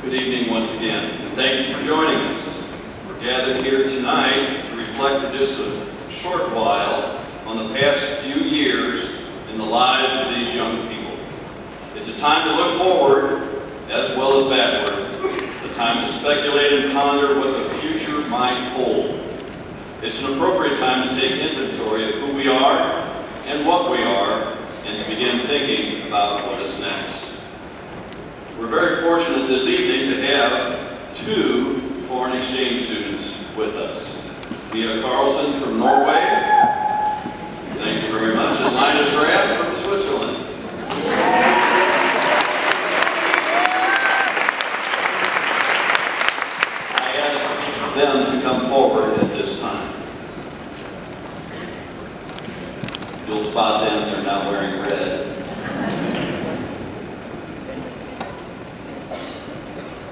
Good evening once again, and thank you for joining us. We're gathered here tonight to reflect for just a short while on the past few years in the lives of these young people. It's a time to look forward as well as backward, a time to speculate and ponder what the future might hold. It's an appropriate time to take inventory of who we are and what we are, and to begin thinking about what is next. We're very fortunate this evening to have two foreign exchange students with us. Mia Carlson from Norway, thank you very much, and Linus from Switzerland. I ask them to come forward at this time. You'll spot them, they're not wearing red.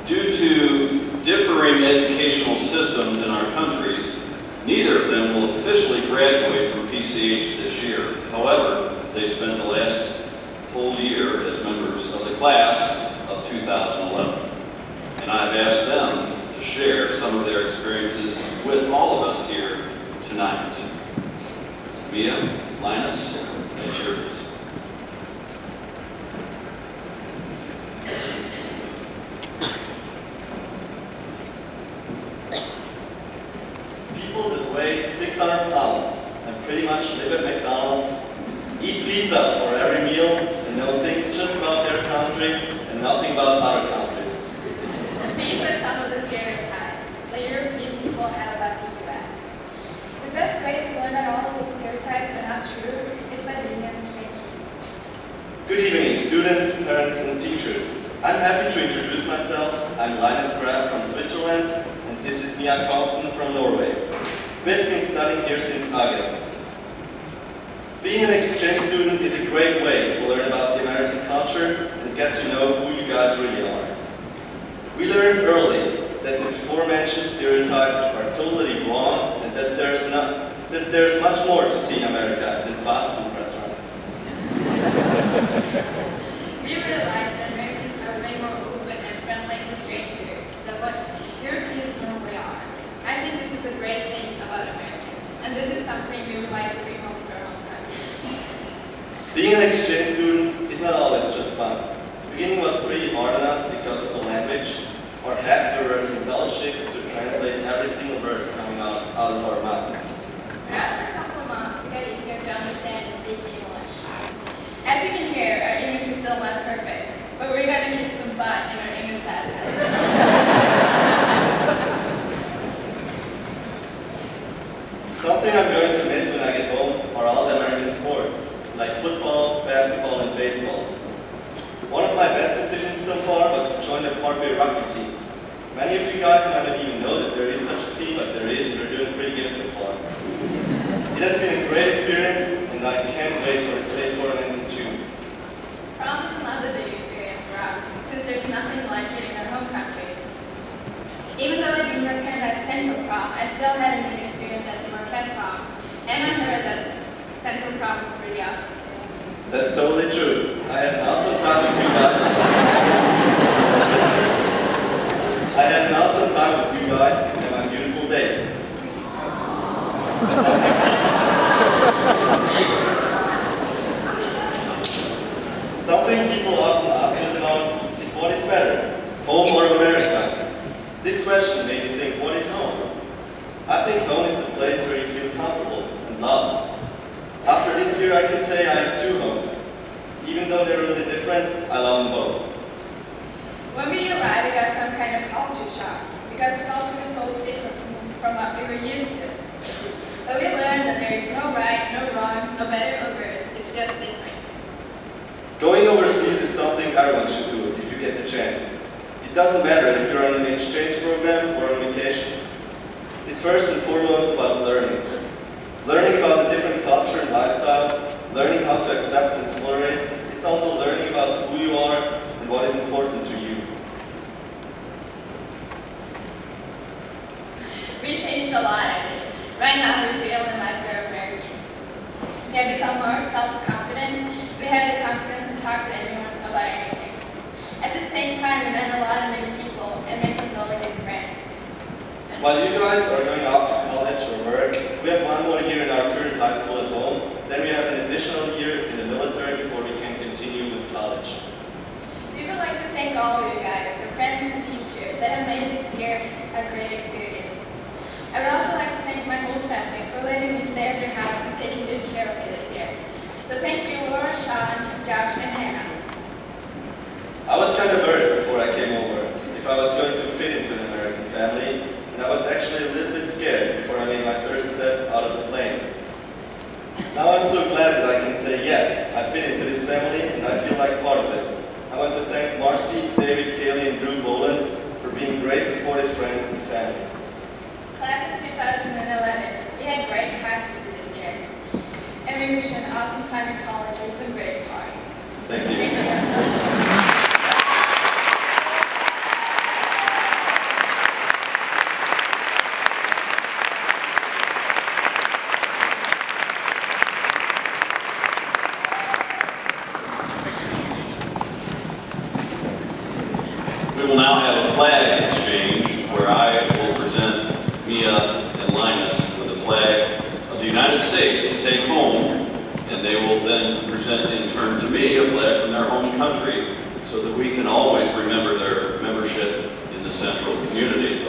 Due to differing educational systems in our countries, neither of them will officially graduate from PCH this year. However, they spent the last whole year as members of the class of 2011. And I've asked them to share some of their experiences with all of us here tonight. Mia, Linus, it's yours. People that weigh 600 pounds and pretty much live at McDonald's, eat pizza for every meal, and know things just about their country and nothing about other countries. These are some of the stereotypes that European people have about the U.S. The best way to learn that all of these stereotypes are not true is by being an exchange student. Good evening, students, parents, and teachers. I'm happy to introduce myself. I'm Linus from Switzerland, and this is Mia Carlson from Norway. We've been studying here since August. Being an exchange student is a great way to learn about the American culture and get to know who you guys really are. We learned early that the before-mentioned stereotypes are totally wrong and that there's much more to see in America than fast food restaurants. We realized that Americans are way more open and friendly to strangers than what Europeans normally are. I think this is a great thing about Americans, and this is something we would like to bring home to our own countries. Being an exchange student is not always just fun. The beginning was pretty hard on us because of the language. Our heads were working double shifts to translate every single word coming out of our mouth. But after a couple of months, it got easier to understand and speak English. As you can hear, our English is still not perfect, but we're going to kick some butt in our English classes. Something I'm going to miss when I get home are all the American sports, like football, basketball, and baseball. One of my best decisions so far was to join the Parkway rugby team. Many of you guys might not even know that there is such a team, but there is, and we're doing pretty good so far. It has been a great experience, and I can't wait for the state tournament in June. Prom is another big experience for us, since there's nothing like it in our home countries. Even though I didn't attend that Central Prom, I still had a neat experience at the Marquette Prom, and I heard that Central Prom is pretty awesome too. That's totally true. I had an awesome time with you guys. I had an awesome time with you guys and my beautiful day. Something people often ask us about is what is better, home or America? This question made me think, what is home? I think home is the place where you feel comfortable and loved. After this year, I can say I have two homes. Even though they're really different, I love them both. When we arrived, we got some kind of culture shock, because the culture was so different from what we were used to. But we learned that there is no right, no wrong, no better or worse, it's just different. Going overseas is something everyone should do if you get the chance. It doesn't matter if you're on an exchange program or on vacation. It's first and foremost about learning. Learning about a different culture and lifestyle, learning how to accept and tolerate. It's also learning about who you are and what is important to you. We changed a lot, I think. Right now we're feeling like we're Americans. We have become more self-confident. We have the confidence to talk to anyone about anything. At the same time, we met a lot of new people While you guys are going off to college or work, we have one more year in our current high school at home. Then we have an additional year in the military before we can continue with college. We would like to thank all of you guys, your friends and teachers, that have made this year a great experience. I would also like to thank my whole family for letting me stay at their house and taking good care of me this year. So thank you, Laura, Sean, Josh, and Hannah. I was kind of worried before I came over if I was going to fit into an American family, and I was actually a little bit scared before I made my first step out of the plane. Now I'm so glad that I can say yes, I fit into this family and I feel like part of it. I want to thank Marcy, David, Kaylee, and Drew Boland for being great supportive friends and family. Class of 2011, we had great times with you this year. And we wish you an awesome time in college with some great parties. Thank you. Thank you. We will now have a flag exchange where I will present Mia and Linus with a flag of the United States to take home, and they will then present in turn to me a flag from their home country so that we can always remember their membership in the Central community.